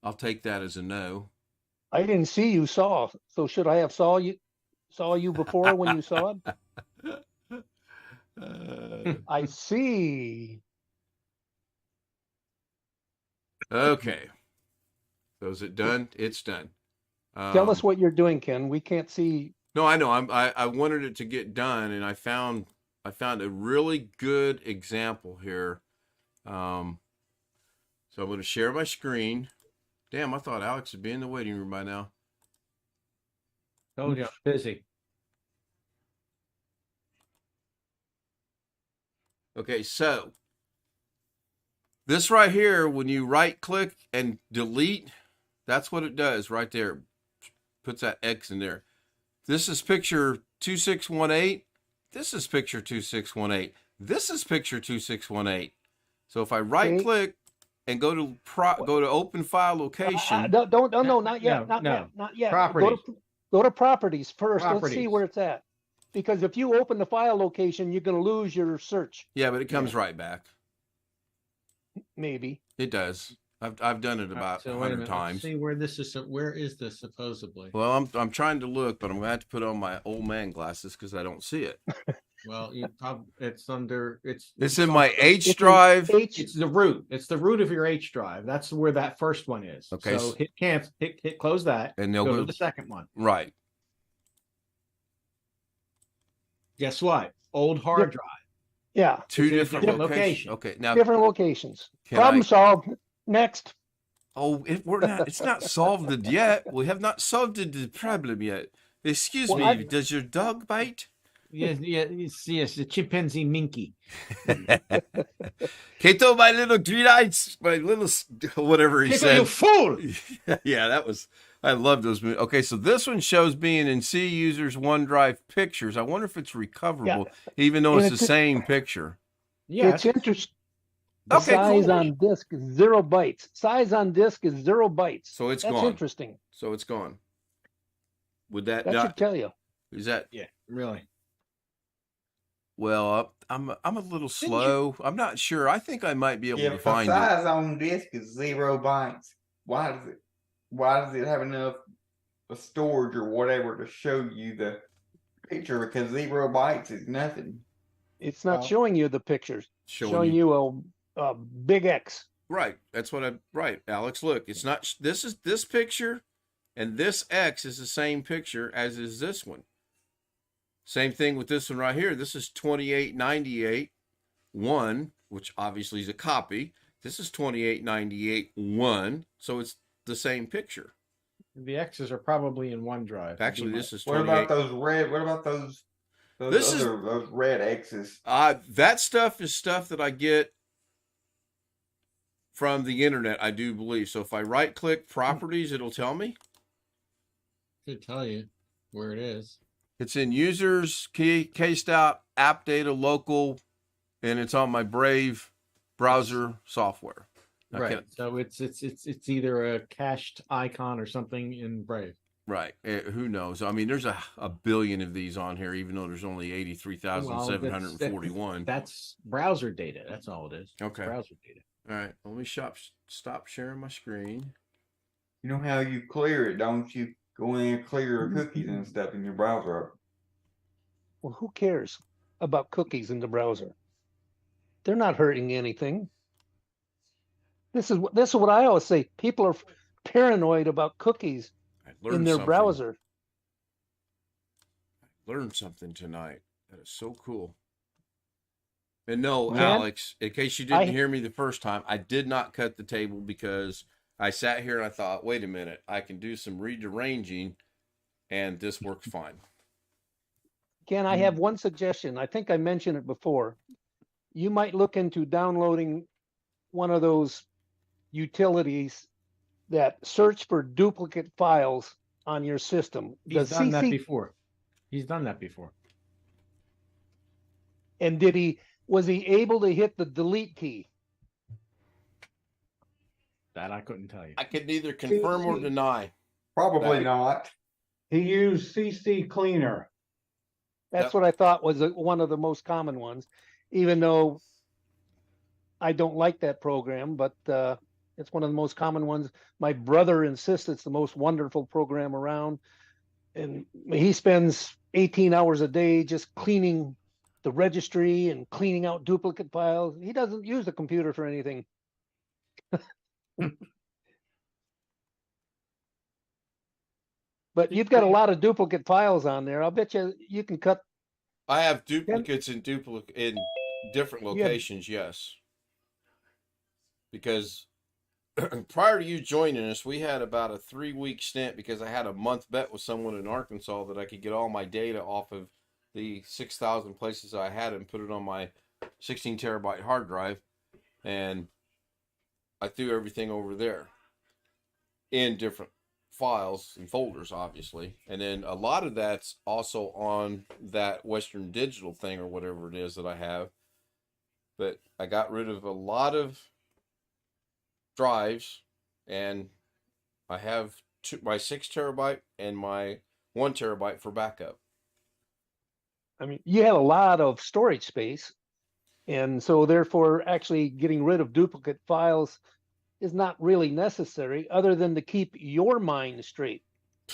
I'll take that as a no. I didn't see you saw, so should I have saw you before when you saw it? I see. Okay. So is it done? It's done. Tell us what you're doing, Ken. We can't see. No, I know. I wanted it to get done, and I found a really good example here. So I'm going to share my screen. Damn, I thought Alex would be in the waiting room by now. Told you I'm busy. Okay, so this right here, when you right click and delete, that's what it does right there. Puts that X in there. This is picture 2618. This is picture 2618. This is picture 2618. So if I right click and go to open file location. No, not yet. Not yet. Properties. Go to properties first. Let's see Properties. where it's at. Because if you open the file location, you're going to lose your search. Yeah, but it comes right back. Maybe. It does. I've done it about So wait a 100 minute, let's times. see where this is. Where is this supposedly? Well, I'm trying to look, but I'm gonna have to put on my old man glasses because I don't see it. Well, it's under It's in my H drive. It's the root. It's the root of your H drive. That's where that first one is. Okay. So hit cancel. Hit close that, And they'll go go to the second one. right. Guess what? Old hard drive. Yeah. Two It's in a different different locations. location. Okay, now Different locations. can Problem I- solved. Next. Oh, we're not. It's not solved it yet. We have not solved the problem yet. Excuse Well, me. Does your dog bite? Yes, yes, the chimpanzee Minky. Kato, my little green eyes, my little whatever he Kato, said. you fool! Yeah, that was. I love those movies. Okay, so this one shows being in C users OneDrive pictures. I wonder if it's recoverable, even though it's the same picture. Yeah, it's interesting. The Okay, size cool. on disk is 0 bytes. Size on disk is 0 bytes. So it's That's gone. interesting. So it's gone. Would that That not? should tell you. Is that? Yeah, really. Well, I'm a little slow. I'm not sure. I think I might be able to If the find it. size on disk is 0 bytes, why does it have enough storage or whatever to show you the picture? Because 0 bytes is nothing. It's not showing you the pictures. Showing you a big X. Right. That's what right, Alex. Look, it's not. This picture, and this X is the same picture as is this one. Same thing with this one right here. This is 2898 1, which obviously is a copy. This is 2898 1, so it's the same picture. The X's are probably in OneDrive. Actually, this is 28. 28. What about those red? What about those those red X's? That stuff is stuff that I get from the internet, I do believe. So if I right-click properties, it'll tell me. Should tell you where it is. It's in users, Stout, app data, local, and it's on my Brave browser software. Right. So it's either a cached icon or something in Brave. Right. Who knows? I mean, there's a billion of these on here, even though there's only 83,741. That's browser data. That's all it is. Okay. Browser data. All right. Let me stop sharing my screen. You know how you clear it, don't you? Go in and clear cookies and stuff in your browser. Well, who cares about cookies in the browser? They're not hurting anything. This is what I always say. People are paranoid about cookies in their browser. I learned something tonight. That is so cool. And no, Alex, in case you didn't hear me the first time, I did not cut the table because I sat here and I thought, wait a minute, I can do some rearranging and this works fine. Ken, I have one suggestion. I think I mentioned it before. You might look into downloading one of those utilities that search for duplicate files on your system. He's done that before. He's done that before. And was he able to hit the delete key? That I couldn't tell you. I could neither confirm or deny. Probably not. He used CC Cleaner. That's what I thought was one of the most common ones, even though I don't like that program, but it's one of the most common ones. My brother insists it's the most wonderful program around. And he spends 18 hours a day just cleaning the registry and cleaning out duplicate files. He doesn't use the computer for anything. But you've got a lot of duplicate files on there. I'll bet you can cut. I have duplicates in different locations, yes. Because prior to you joining us, we had about a 3-week stint because I had a month bet with someone in Arkansas that I could get all my data off of the 6,000 places I had and put it on my 16 terabyte hard drive. And I threw everything over there in different files and folders, obviously. And then a lot of that's also on that Western Digital thing or whatever it is that I have. But I got rid of a lot of drives, and I have my 6 terabyte and my 1 terabyte for backup. I mean, you have a lot of storage space, and so therefore actually getting rid of duplicate files is not really necessary other than to keep your mind straight.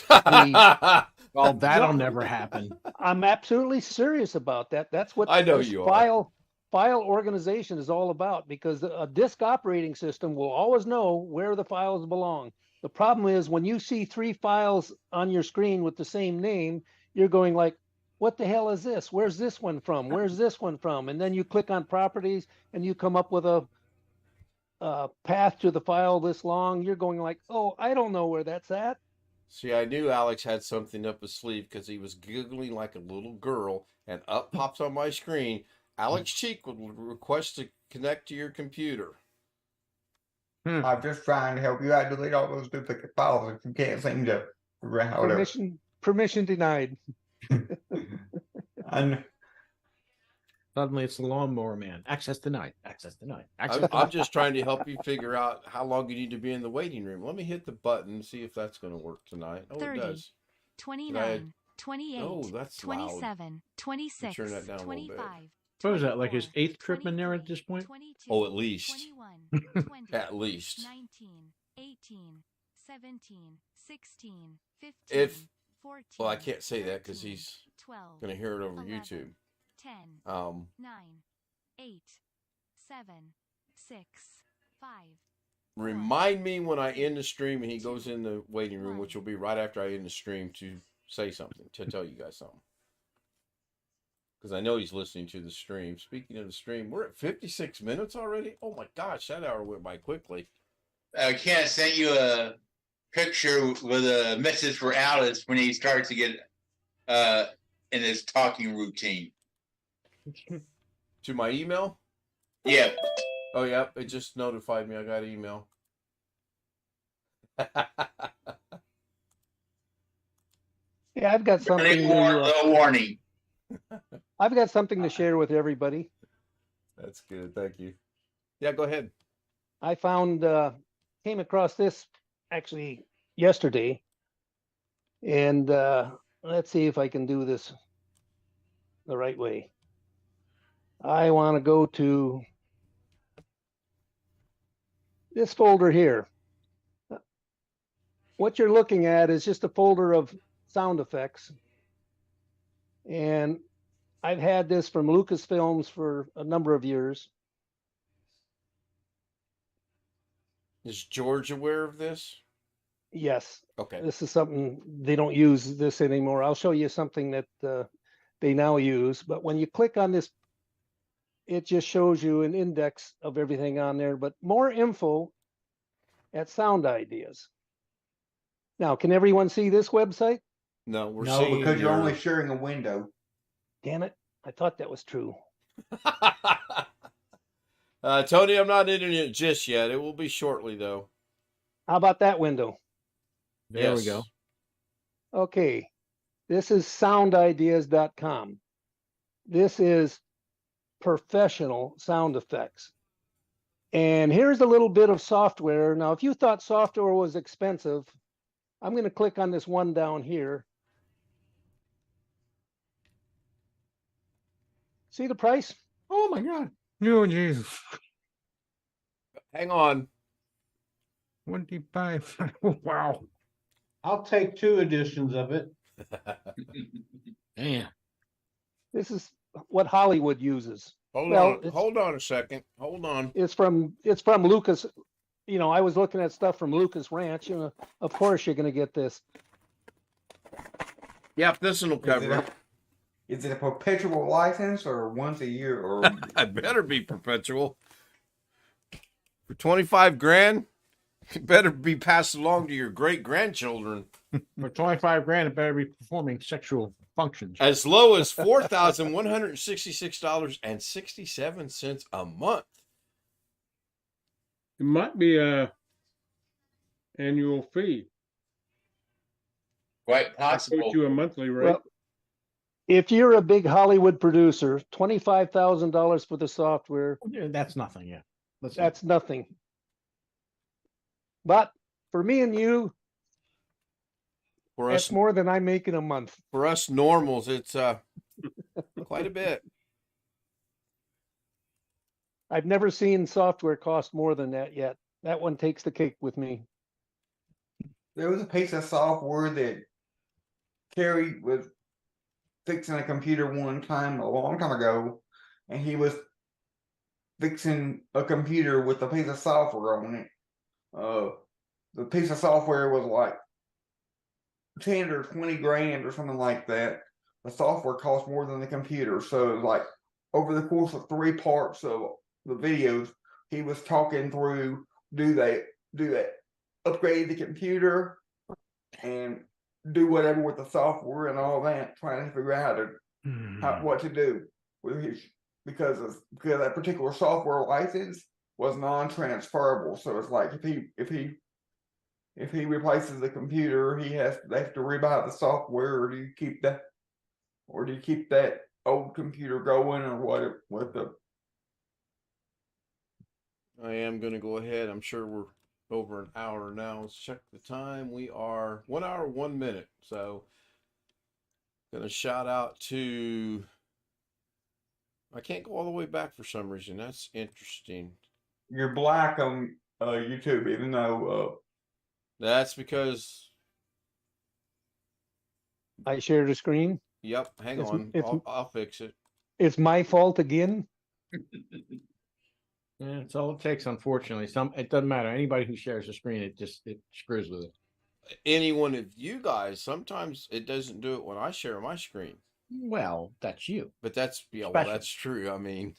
Well, that'll never happen. I'm absolutely serious about that. That's what I know you are. File organization is all about, because a disk operating system will always know where the files belong. The problem is when you see 3 files on your screen with the same name, you're going like, what the hell is this? Where's this one from? Where's this one from? And then you click on properties and you come up with a path to the file this long, you're going like, oh, I don't know where that's at. See, I knew Alex had something up his sleeve because he was giggling like a little girl, and up pops on my screen, Alex Cheek would request to connect to your computer. I'm just trying to help you out delete all those duplicate files if you can't seem to figure out how to. Permission denied. And Suddenly it's the lawnmower man. Access denied. Access denied. I'm just trying to help you figure out how long you need to be in the waiting room. Let me hit the button and see if that's going to work tonight. Oh, 30, it does. 29, 28, Oh, that's 27, loud. 26, Turn that down a little bit. 25. What was that, like his 8th trip in there at this point? 22, Oh, at least. 21, 20, At least. 19, 18, 17, 16, 15, If 14. Well, I can't say that because 13, he's 12, going to hear it over 11, YouTube. 10, 9, 8, 7, 6, 5. Remind me when I end the stream and he goes in the waiting room, which will be right after I end the stream, to say something, to tell you guys something. Because I know he's listening to the stream. Speaking of the stream, we're at 56 minutes already. Oh my gosh, that hour went by quickly. Ken sent you a picture with a message for Alice when he starts to get in his talking routine. To my email? Yeah. Oh, yeah, it just notified me I got an email. Yeah, I've got something. Little warning. I've got something to share with everybody. That's good. Thank you. Yeah, go ahead. I found, came across this actually yesterday. And let's see if I can do this the right way. I want to go to this folder here. What you're looking at is just a folder of sound effects. And I've had this from Lucasfilms for a number of years. Is George aware of this? Yes. Okay. This is something they don't use this anymore. I'll show you something that they now use. But when you click on this, it just shows you an index of everything on there, but more info at Sound Ideas. Now, can everyone see this website? No, we're no, seeing because you're only sharing a window. Damn it. I thought that was true. Tony, I'm not in it just yet. It will be shortly, though. How about that window? There we go. Okay. This is soundideas.com. This is professional sound effects. And here's a little bit of software. Now, if you thought software was expensive, I'm going to click on this one down here. See the price? Oh my God. Oh, Jesus. Hang on. 25. Wow. I'll take 2 editions of it. Damn. This is what Hollywood uses. Hold on a second. Hold on. It's from Lucas. You know, I was looking at stuff from Lucas Ranch, and of course you're going to get this. Yep, this one will cover it. Is it a perpetual license or once a year? Or It better be perpetual. For 25 grand, it better be passed along to your great grandchildren. For 25 grand, it better be performing sexual functions. As low as $4,166.67 a month. It might be a annual fee. Quite I possible. quote you a monthly rate. Well, if you're a big Hollywood producer, $25,000 for the software, Yeah, that's nothing. Yeah. that's nothing. But for me and you, For that's us, more than I make in a month. for us normals, it's quite a bit. I've never seen software cost more than that yet. That one takes the cake with me. there was a piece of software that Kerry was fixing a computer one time a long time ago, and he was fixing a computer with a piece of software on it. The piece of software was like 10 or 20 grand or something like that. The software cost more than the computer. So like over the course of 3 parts of the videos, he was talking through, do they upgrade the computer and do whatever with the software and all that, trying to figure out what to do with his, because that particular software license was non-transferable. So it's like if he replaces the computer, they have to rebuy the software, or do you keep that old computer going, or what the. I am going to go ahead. I'm sure we're over an hour now. Let's check the time. We are 1 hour, 1 minute. So, going to shout out to. I can't go all the way back for some reason. That's interesting. You're black on YouTube, even though. That's because. I shared a screen. Yep. Hang It's- on. it's- I'll fix it. It's my fault again. Yeah, it's all it takes, unfortunately. It doesn't matter. Anybody who shares a screen, it screws with it. Any one of you guys, sometimes it doesn't do it when I share my screen. Well, that's you. But that's well, Special. that's true. I mean,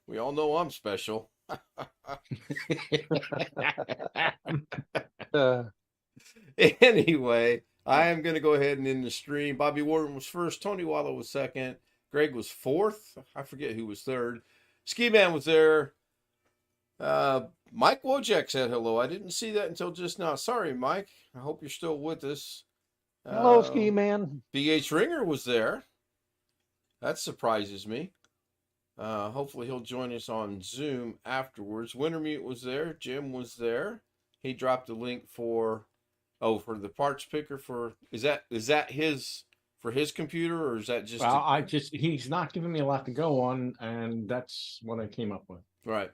we all know I'm special. Anyway, I am going to go ahead and end the stream. Bobby Warden was first. Tony Wallow was second. Greg was fourth. I forget who was third. Ski Man was there. Mike Wojak said hello. I didn't see that until just now. Sorry, Mike. I hope you're still with us. Hello, Ski Man. BH Ringer was there. That surprises me. Hopefully he'll join us on Zoom afterwards. Wintermute was there. Jim was there. He dropped a link for the parts picker is that his for his computer, or is that just Well, he's not giving me a lot to go on, and that's what I came up with. right?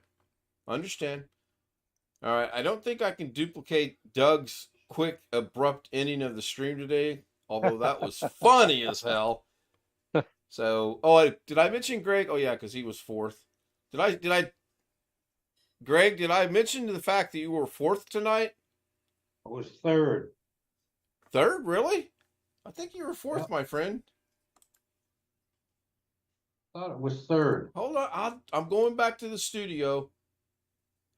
Understand. All right. I don't think I can duplicate Doug's quick, abrupt ending of the stream today, although that was funny as hell. So, did I mention Greg? Oh yeah, because he was fourth. Greg, did I mention the fact that you were fourth tonight? I was third. Third, really? I think you were fourth, my friend. Thought it was third. Hold on, I'm going back to the studio.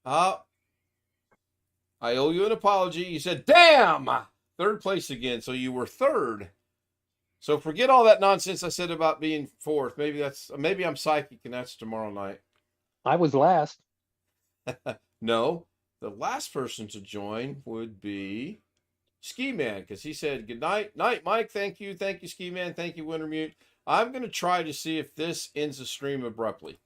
I owe you an apology. You said, "Damn, third place again." So you were third. So forget all that nonsense I said about being fourth. Maybe I'm psychic, and that's tomorrow night. I was last. No, the last person to join would be Ski Man, because he said good night, Mike. Thank you, Ski Man. Thank you, Wintermute. I'm going to try to see if this ends the stream abruptly.